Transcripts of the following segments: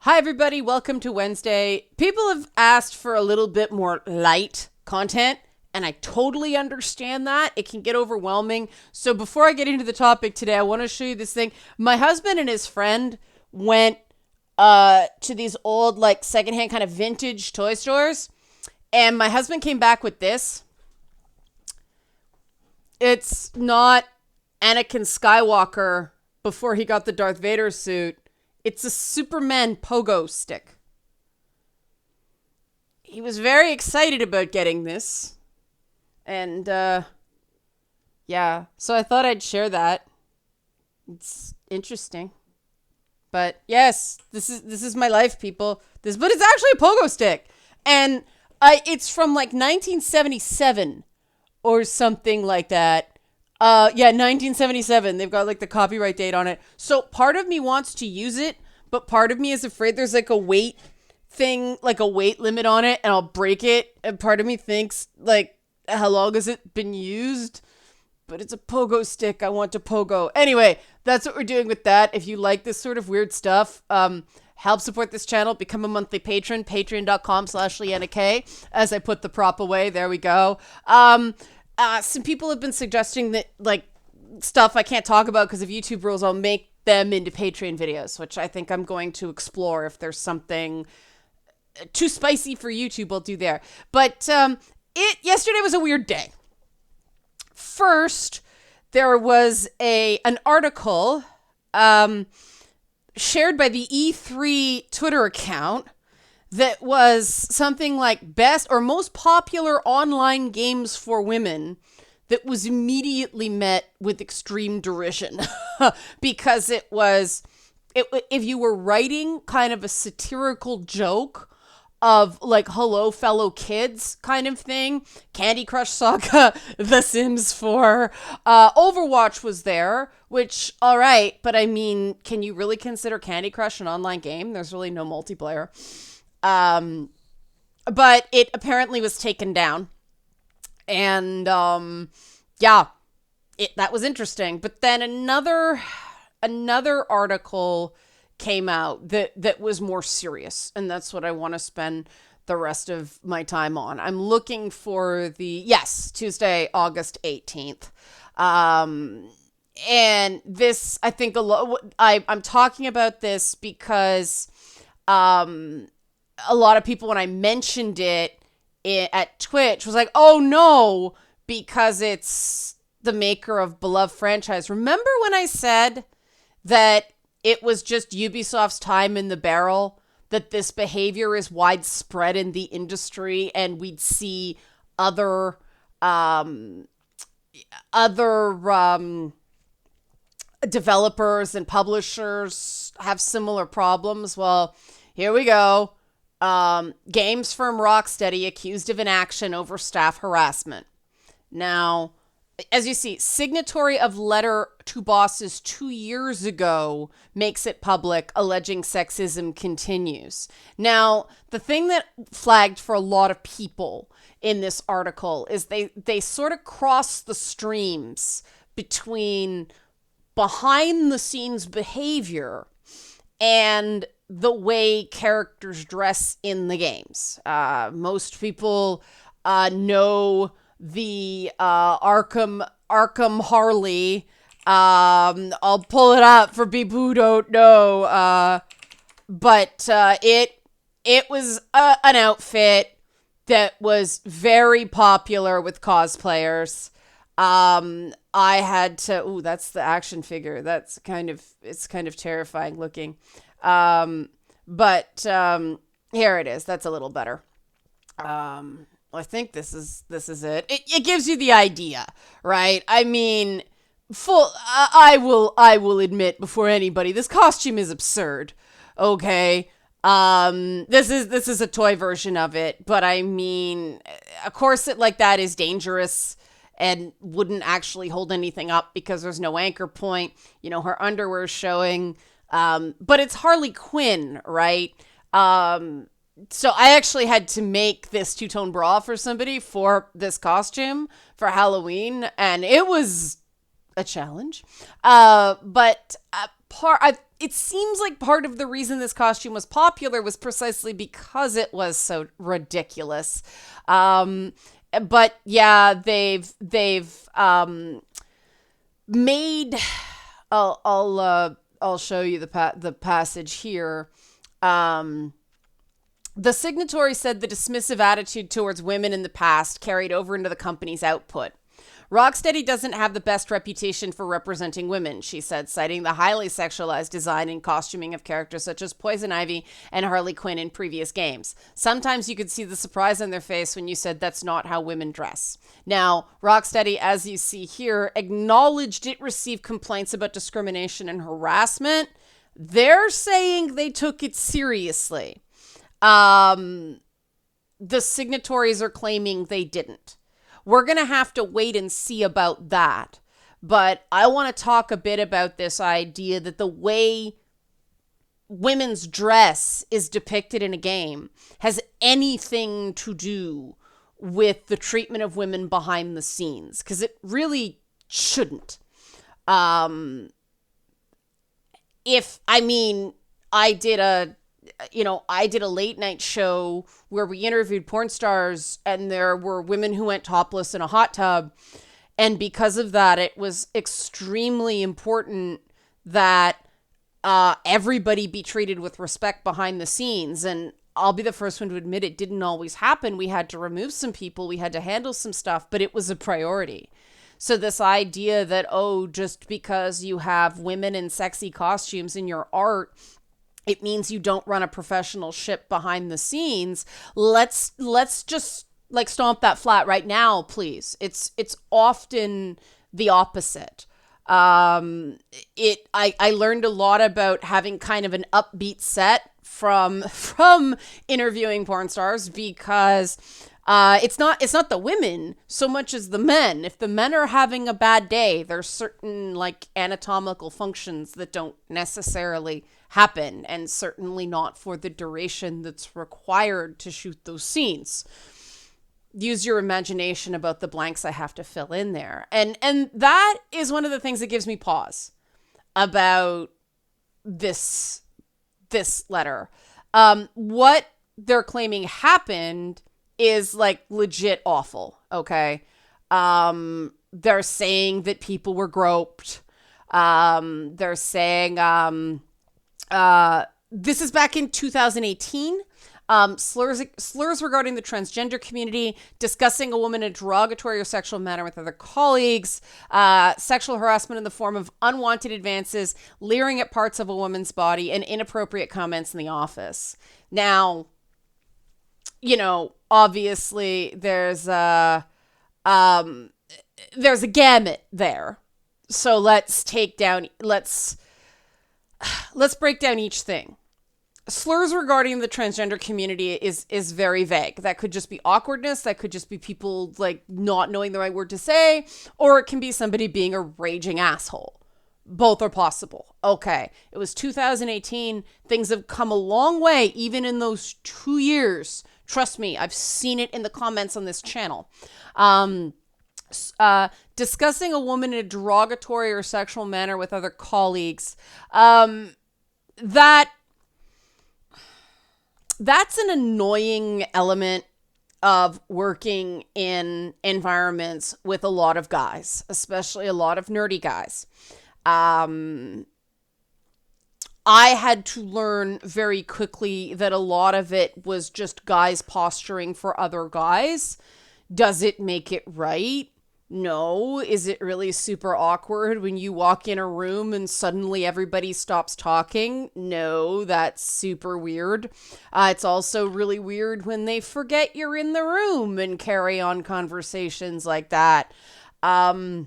Hi, everybody. Welcome to Wednesday. People have asked for a little bit more light content, and I totally understand that. It can get overwhelming. So before I get into the topic today, I want to show you this thing. My husband and his friend went to these old, like, secondhand kind of vintage toy stores, and my husband came back with this. It's not Anakin Skywalker before he got the Darth Vader suit. It's a Superman pogo stick. He was very excited about getting this. And, yeah. So I thought I'd share that. It's interesting. But yes, this is my life, people. But it's actually a pogo stick. And it's from like 1977 or something like that. Yeah, 1977. They've got like the copyright date on it. So part of me wants to use it, but part of me is afraid there's like a weight thing, like a weight limit on it, and I'll break it. And part of me thinks like, how long has it been used? But it's a pogo stick. I want to pogo. Anyway, that's what we're doing with that. If you like this sort of weird stuff, help support this channel. Become a monthly patron. Patreon.com/Leanna K. As I put the prop away. There we go. Some people have been suggesting that, like, stuff I can't talk about because of YouTube rules, I'll make them into Patreon videos, which I think I'm going to explore. If there's something too spicy for YouTube, I'll do there. But yesterday was a weird day. First, there was an article shared by the E3 Twitter account that was something like best or most popular online games for women that was immediately met with extreme derision because if you were writing kind of a satirical joke of like, hello, fellow kids kind of thing, Candy Crush Saga, The Sims 4, Overwatch was there, which, all right, but I mean, can you really consider Candy Crush an online game? There's really no multiplayer. But it apparently was taken down. And, yeah, that was interesting. But then another article came out that was more serious. And that's what I want to spend the rest of my time on. I'm looking for Tuesday, August 18th. And this, I think I'm talking about this because, a lot of people, when I mentioned it at Twitch, was like, oh no, because it's the maker of beloved franchise. Remember when I said that it was just Ubisoft's time in the barrel, that this behavior is widespread in the industry, and we'd see other developers and publishers have similar problems? Well, here we go. Games firm Rocksteady accused of inaction over staff harassment. Now, as you see, signatory of letter to bosses 2 years ago makes it public, alleging sexism continues. Now, the thing that flagged for a lot of people in this article is they sort of cross the streams between behind the scenes behavior and the way characters dress in the games. Most people know the Arkham Harley. I'll pull it up for people who don't know. But it was an outfit that was very popular with cosplayers. I had to. Ooh, that's the action figure. It's kind of terrifying looking. But here it is. That's a little better. I think this is it. It gives you the idea, right? I mean, I will admit before anybody, this costume is absurd. Okay. This is a toy version of it, but I mean, a corset like that is dangerous and wouldn't actually hold anything up because there's no anchor point. You know, her underwear is showing. But it's Harley Quinn, right? So I actually had to make this two-tone bra for somebody for this costume for Halloween, and it was a challenge. But it seems like part of the reason this costume was popular was precisely because it was so ridiculous. But yeah, they've made. I'll show you the passage here. Um, the signatory said the dismissive attitude towards women in the past carried over into the company's output. Rocksteady doesn't have the best reputation for representing women, she said, citing the highly sexualized design and costuming of characters such as Poison Ivy and Harley Quinn in previous games. Sometimes you could see the surprise on their face when you said that's not how women dress. Now, Rocksteady, as you see here, acknowledged it received complaints about discrimination and harassment. They're saying they took it seriously. The signatories are claiming they didn't. We're going to have to wait and see about that. But I want to talk a bit about this idea that the way women's dress is depicted in a game has anything to do with the treatment of women behind the scenes, because it really shouldn't. I did a late night show where we interviewed porn stars, and there were women who went topless in a hot tub. And because of that, it was extremely important that everybody be treated with respect behind the scenes. And I'll be the first one to admit it didn't always happen. We had to remove some people. We had to handle some stuff, but it was a priority. So this idea that, just because you have women in sexy costumes in your art, it means you don't run a professional ship behind the scenes. Let's just stomp that flat right now, please. It's often the opposite. I learned a lot about having kind of an upbeat set from interviewing porn stars, because it's not the women so much as the men. If the men are having a bad day, there's certain anatomical functions that don't necessarily happen, and certainly not for the duration that's required to shoot those scenes. Use your imagination about the blanks I have to fill in there. And that is one of the things that gives me pause about this letter. What they're claiming happened is legit awful. Okay. They're saying that people were groped. They're saying, this is back in 2018. Slurs regarding the transgender community, discussing a woman in a derogatory or sexual manner with other colleagues, sexual harassment in the form of unwanted advances, leering at parts of a woman's body, and inappropriate comments in the office. Now, obviously there's a gamut there. So let's break down each thing. Slurs regarding the transgender community is very vague. That could just be awkwardness. That could just be people not knowing the right word to say, or it can be somebody being a raging asshole. Both are possible. Okay. It was 2018. Things have come a long way, even in those 2 years. Trust me, I've seen it in the comments on this channel. Discussing a woman in a derogatory or sexual manner with other colleagues. That's an annoying element of working in environments with a lot of guys, especially a lot of nerdy guys. I had to learn very quickly that a lot of it was just guys posturing for other guys. Does it make it right? No. Is it really super awkward when you walk in a room and suddenly everybody stops talking? No, that's super weird. It's also really weird when they forget you're in the room and carry on conversations like that. It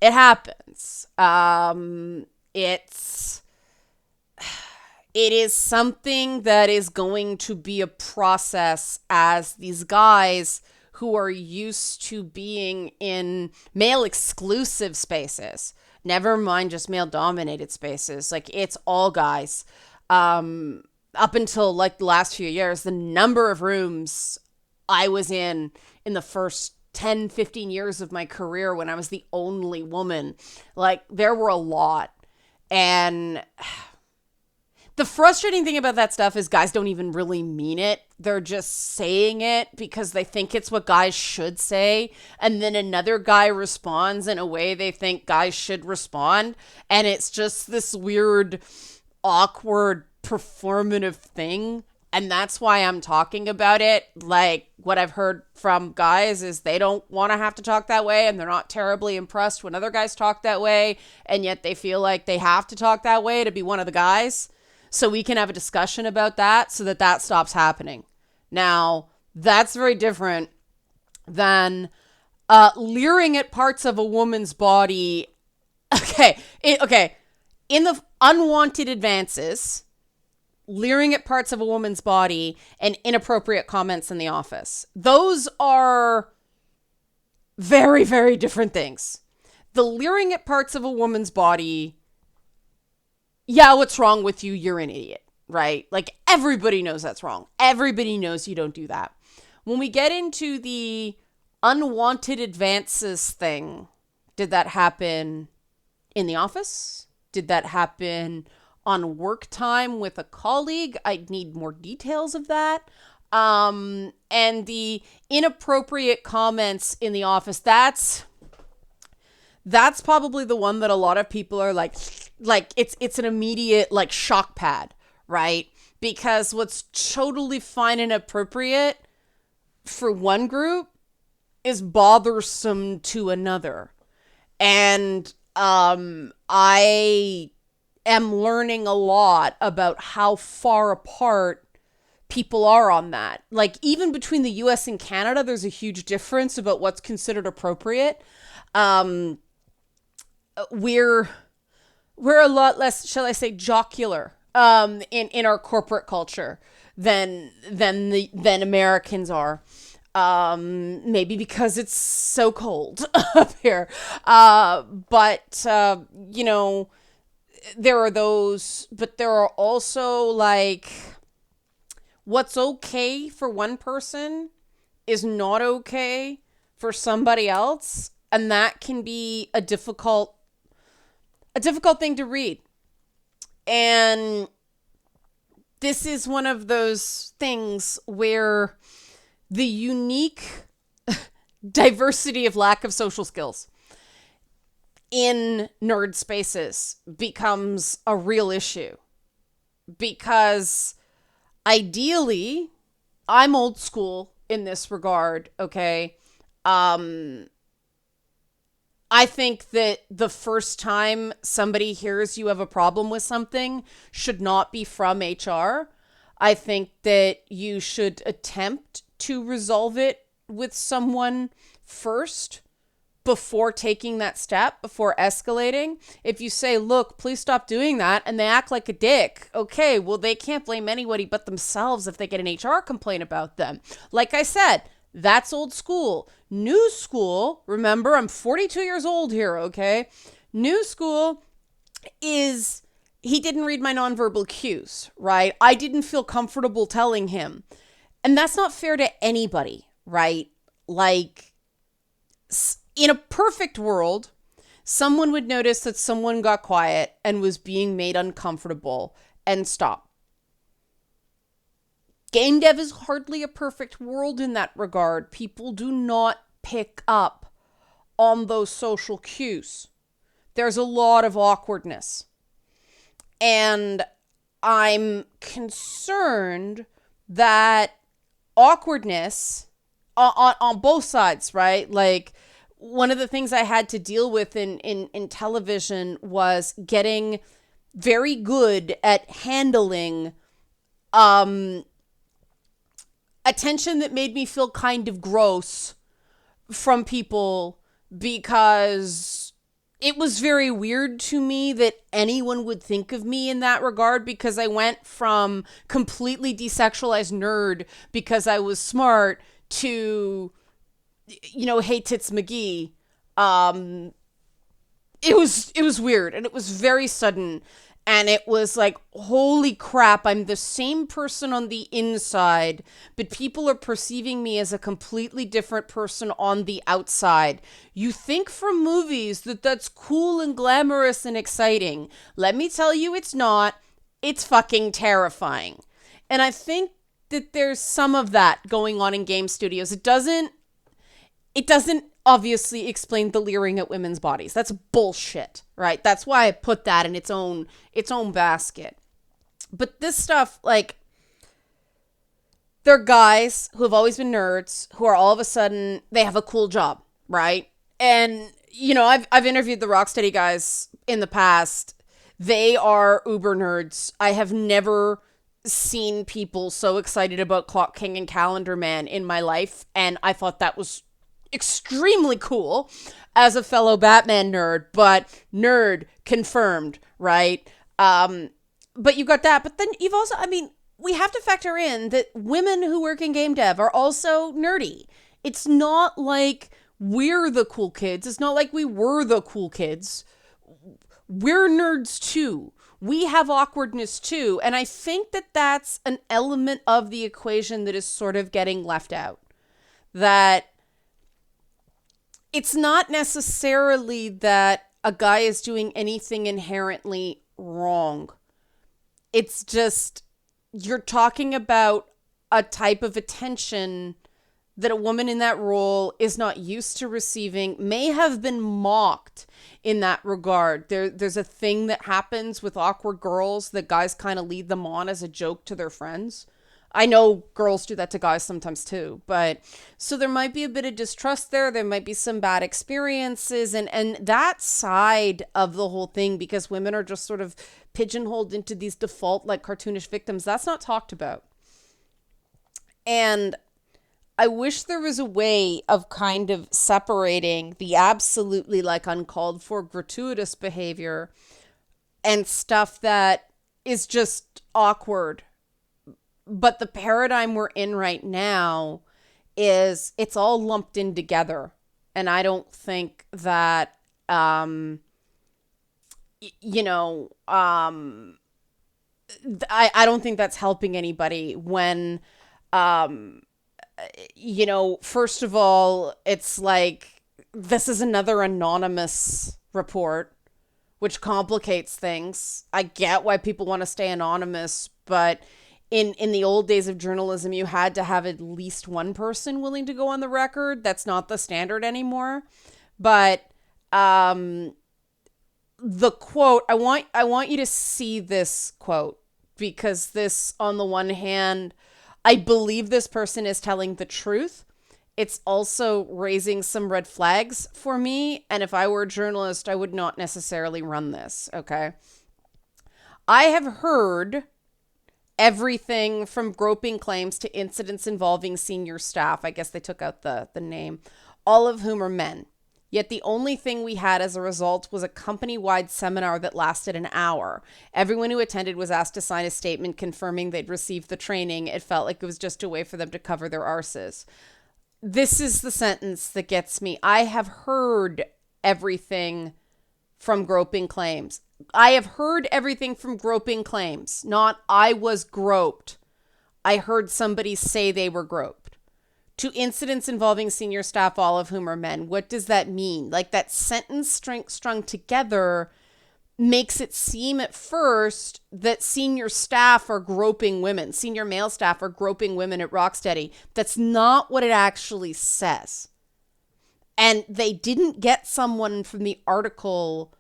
happens. It is something that is going to be a process as these guys who are used to being in male exclusive spaces, never mind just male dominated spaces. It's all guys. Up until the last few years, the number of rooms I was in the first 10, 15 years of my career when I was the only woman. Like, there were a lot. And the frustrating thing about that stuff is guys don't even really mean it. They're just saying it because they think it's what guys should say. And then another guy responds in a way they think guys should respond. And it's just this weird, awkward, performative thing. And that's why I'm talking about it. Like, what I've heard from guys is they don't want to have to talk that way, and they're not terribly impressed when other guys talk that way, and yet they feel like they have to talk that way to be one of the guys. So we can have a discussion about that so that that stops happening. Now, that's very different than leering at parts of a woman's body. Okay. In the Unwanted Advances, leering at parts of a woman's body and inappropriate comments in the office. Those are very, very different things. The leering at parts of a woman's body, yeah, what's wrong with you? You're an idiot, right? Like, everybody knows that's wrong. Everybody knows you don't do that. When we get into the Unwanted Advances thing, did that happen in the office? Did that happen on work time with a colleague? I'd need more details of that. And the inappropriate comments in the office, that's probably the one that a lot of people are like it's an immediate like shock pad, right? Because what's totally fine and appropriate for one group is bothersome to another. And I am learning a lot about how far apart people are on that. Like, even between the US and Canada, there's a huge difference about what's considered appropriate. We're a lot less, shall I say, jocular in our corporate culture than Americans are. Maybe because it's so cold up here. But you know, there are those, but there are also like, what's okay for one person is not okay for somebody else. And that can be a difficult thing to read. And this is one of those things where the unique diversity of lack of social skills in nerd spaces becomes a real issue. Because ideally, I'm old school in this regard, okay? I think that the first time somebody hears you have a problem with something should not be from HR. I think that you should attempt to resolve it with someone first before taking that step, before escalating. If you say, look, please stop doing that, and they act like a dick, okay, well, they can't blame anybody but themselves if they get an HR complaint about them. Like I said, that's old school. New school, remember, I'm 42 years old here, okay? New school is, he didn't read my nonverbal cues, right? I didn't feel comfortable telling him. And that's not fair to anybody, right? Like, in a perfect world, someone would notice that someone got quiet and was being made uncomfortable and stop. Game dev is hardly a perfect world in that regard. People do not pick up on those social cues. There's a lot of awkwardness. And I'm concerned that awkwardness on both sides, right? Like, one of the things I had to deal with in television was getting very good at handling attention that made me feel kind of gross from people, because it was very weird to me that anyone would think of me in that regard, because I went from completely desexualized nerd because I was smart to, you know, Hey Tits McGee. It was weird, and it was very sudden. And it was like, holy crap, I'm the same person on the inside, but people are perceiving me as a completely different person on the outside. You think from movies that that's cool and glamorous and exciting. Let me tell you, it's not. It's fucking terrifying. And I think that there's some of that going on in game studios. It doesn't obviously explain the leering at women's bodies. That's bullshit, right? That's why I put that in its own basket. But this stuff, like, they're guys who have always been nerds who are all of a sudden, they have a cool job, right? And, you know, I've interviewed the Rocksteady guys in the past. They are uber nerds. I have never seen people so excited about Clock King and Calendar Man in my life, and I thought that was extremely cool as a fellow Batman nerd, but nerd confirmed, right? But you got that, but then you've also, I mean, we have to factor in that women who work in game dev are also nerdy. It's not like we're the cool kids. It's not like we were the cool kids. We're nerds too. We have awkwardness too. And I think that that's an element of the equation that is sort of getting left out. That it's not necessarily that a guy is doing anything inherently wrong. It's just, you're talking about a type of attention that a woman in that role is not used to receiving, may have been mocked in that regard. There's a thing that happens with awkward girls that guys kind of lead them on as a joke to their friends. I know girls do that to guys sometimes too, but so there might be a bit of distrust there. There might be some bad experiences and that side of the whole thing, because women are just sort of pigeonholed into these default like cartoonish victims. That's not talked about. And I wish there was a way of kind of separating the absolutely like uncalled for gratuitous behavior and stuff that is just awkward. But the paradigm we're in right now is it's all lumped in together. And I don't think that, I don't think that's helping anybody when, first of all, it's like, this is another anonymous report, which complicates things. I get why people want to stay anonymous, but in the old days of journalism, you had to have at least one person willing to go on the record. That's not the standard anymore. But the quote, I want you to see this quote, because this, on the one hand, I believe this person is telling the truth. It's also raising some red flags for me. And if I were a journalist, I would not necessarily run this. Okay. I have heard everything from groping claims to incidents involving senior staff. I guess they took out the name, all of whom are men. Yet the only thing we had as a result was a company-wide seminar that lasted an hour. Everyone who attended was asked to sign a statement confirming they'd received the training. It felt like it was just a way for them to cover their arses. This is the sentence that gets me. I have heard everything from groping claims. I have heard everything from groping claims, not I was groped. I heard somebody say they were groped. To incidents involving senior staff, all of whom are men. What does that mean? Like, that sentence strung together makes it seem at first that senior staff are groping women. Senior male staff are groping women at Rocksteady. That's not what it actually says. And they didn't get someone from the article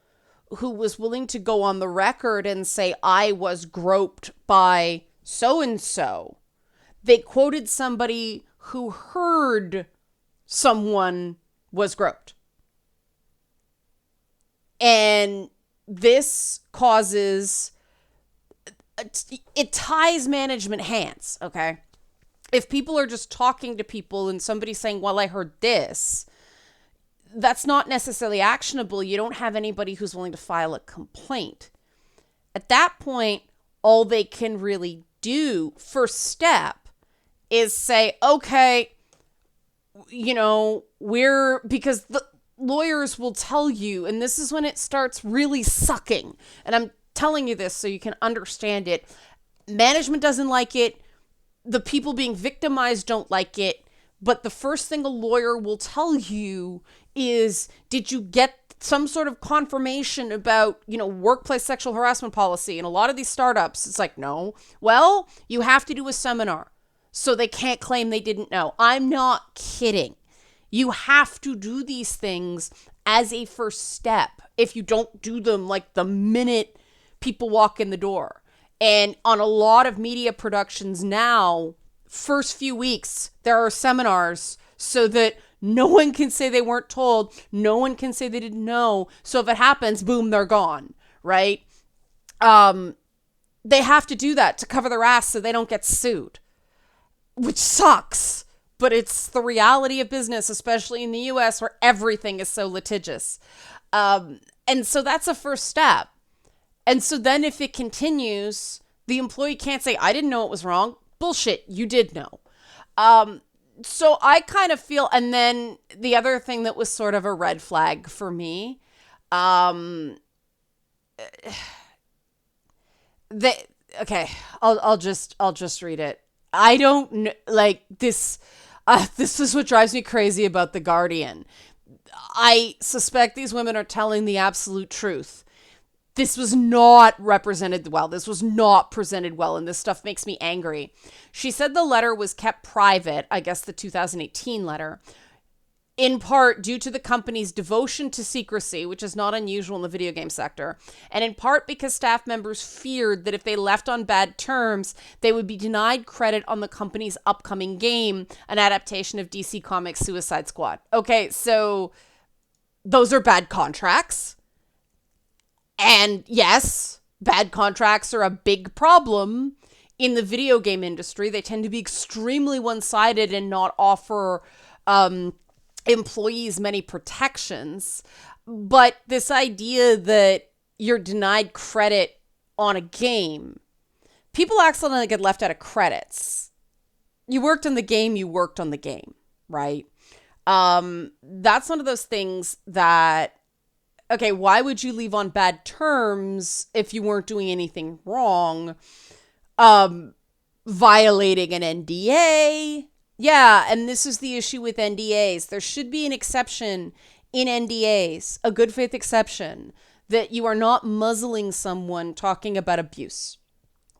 who was willing to go on the record and say, I was groped by so-and-so. They quoted somebody who heard someone was groped. And this causes, it ties management hands, okay? If people are just talking to people and somebody's saying, well, I heard this, that's not necessarily actionable. You don't have anybody who's willing to file a complaint. At that point, all they can really do, first step, is say, okay, because the lawyers will tell you, and this is when it starts really sucking. And I'm telling you this so you can understand it. Management doesn't like it. The people being victimized don't like it. But the first thing a lawyer will tell you is, did you get some sort of confirmation about, workplace sexual harassment policy? And a lot of these startups, it's like, no. Well, you have to do a seminar so they can't claim they didn't know. I'm not kidding. You have to do these things as a first step if you don't do them like the minute people walk in the door. And on a lot of media productions now, first few weeks, there are seminars so that no one can say they weren't told. No one can say they didn't know. So if it happens, boom, they're gone, right? They have to do that to cover their ass so they don't get sued, which sucks. But it's the reality of business, especially in the US where everything is so litigious. And so that's a first step. And so then if it continues, the employee can't say, I didn't know it was wrong. Bullshit, you did know. So I kind of feel, and then the other thing that was sort of a red flag for me, I'll just read it. I don't know, like this. This is what drives me crazy about The Guardian. I suspect these women are telling the absolute truth. This was not represented well. This was not presented well, and this stuff makes me angry. She said the letter was kept private, I guess the 2018 letter, in part due to the company's devotion to secrecy, which is not unusual in the video game sector, and in part because staff members feared that if they left on bad terms, they would be denied credit on the company's upcoming game, an adaptation of DC Comics' Suicide Squad. Okay, so those are bad contracts. And yes, bad contracts are a big problem in the video game industry. They tend to be extremely one-sided and not offer employees many protections. But this idea that you're denied credit on a game, people accidentally get left out of credits. You worked on the game, you worked on the game, right? That's one of those things that, okay, why would you leave on bad terms if you weren't doing anything wrong? Violating an NDA. Yeah, and this is the issue with NDAs. There should be an exception in NDAs, a good faith exception, that you are not muzzling someone talking about abuse.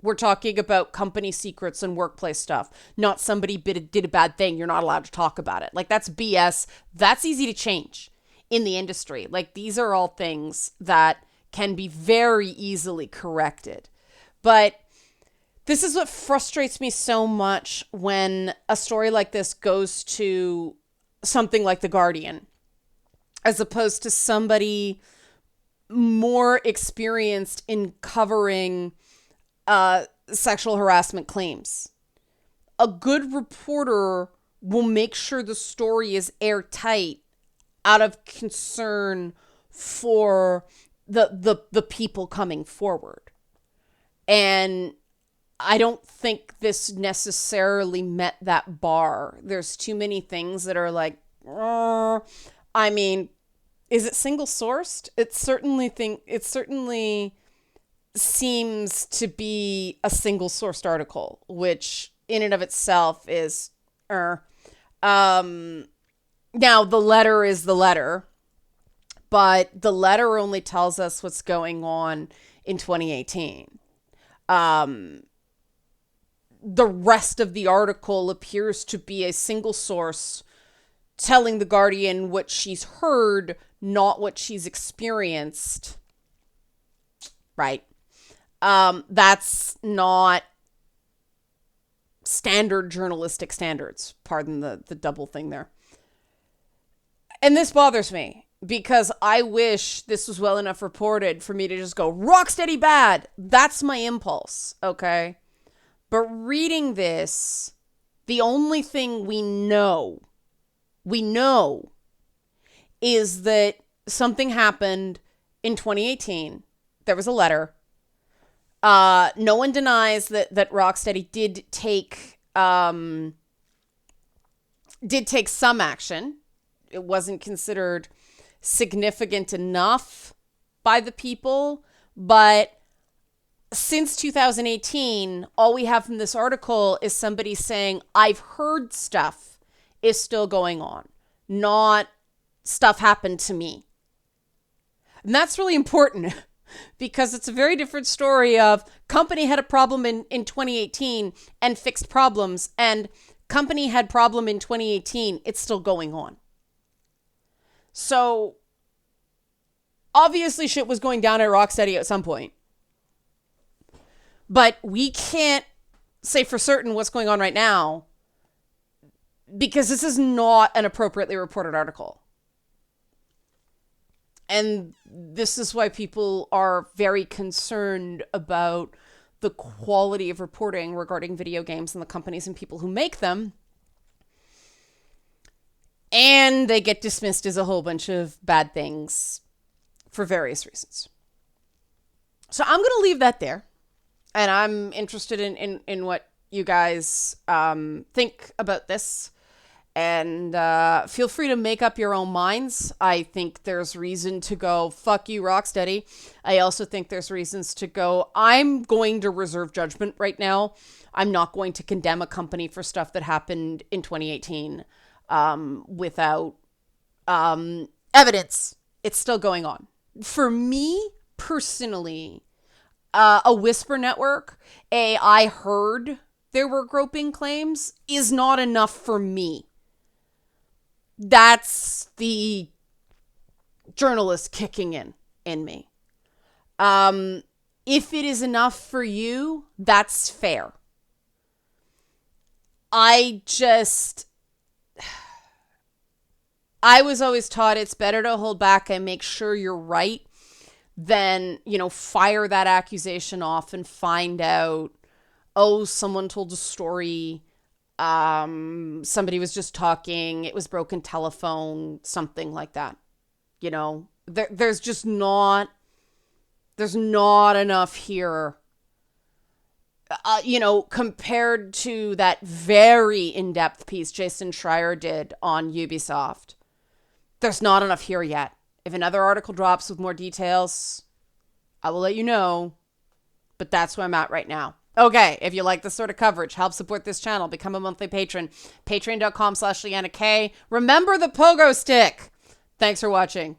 We're talking about company secrets and workplace stuff, not somebody did a bad thing. You're not allowed to talk about it. Like, that's BS. That's easy to change in the industry. Like, these are all things that can be very easily corrected. But this is what frustrates me so much when a story like this goes to something like The Guardian, as opposed to somebody more experienced in covering sexual harassment claims. A good reporter will make sure the story is airtight out of concern for the people coming forward. And I don't think this necessarily met that bar. There's too many things that are like, I mean, is it single sourced? It certainly seems to be a single sourced article, which in and of itself is, now the letter is the letter, but the letter only tells us what's going on in 2018. The rest of the article appears to be a single source telling The Guardian what she's heard, not what she's experienced. Right. That's not standard journalistic standards. Pardon the double thing there. And this bothers me because I wish this was well enough reported for me to just go, Rocksteady bad. That's my impulse. Okay. But reading this, the only thing we know is that something happened in 2018. There was a letter. No one denies that Rocksteady did take some action. It wasn't considered significant enough by the people, but since 2018, all we have from this article is somebody saying, I've heard stuff is still going on, not stuff happened to me. And that's really important because it's a very different story of company had a problem in 2018 and fixed problems, and company had problem in 2018, it's still going on. So obviously shit was going down at Rocksteady at some point. But we can't say for certain what's going on right now because this is not an appropriately reported article. And this is why people are very concerned about the quality of reporting regarding video games and the companies and people who make them. And they get dismissed as a whole bunch of bad things for various reasons. So I'm going to leave that there. And I'm interested in what you guys think about this. And feel free to make up your own minds. I think there's reason to go, fuck you, Rocksteady. I also think there's reasons to go, I'm going to reserve judgment right now. I'm not going to condemn a company for stuff that happened in 2018 without evidence. It's still going on. For me, personally, a whisper network, I heard there were groping claims, is not enough for me. That's the journalist kicking in me. If it is enough for you, that's fair. I was always taught it's better to hold back and make sure you're right than, fire that accusation off and find out, oh, someone told a story. Somebody was just talking. It was broken telephone, something like that. There's not enough here, compared to that very in-depth piece Jason Schreier did on Ubisoft. There's not enough here yet. If another article drops with more details, I will let you know. But that's where I'm at right now. Okay, if you like this sort of coverage, help support this channel, become a monthly patron. Patreon.com/LeannaK. Remember the pogo stick. Thanks for watching.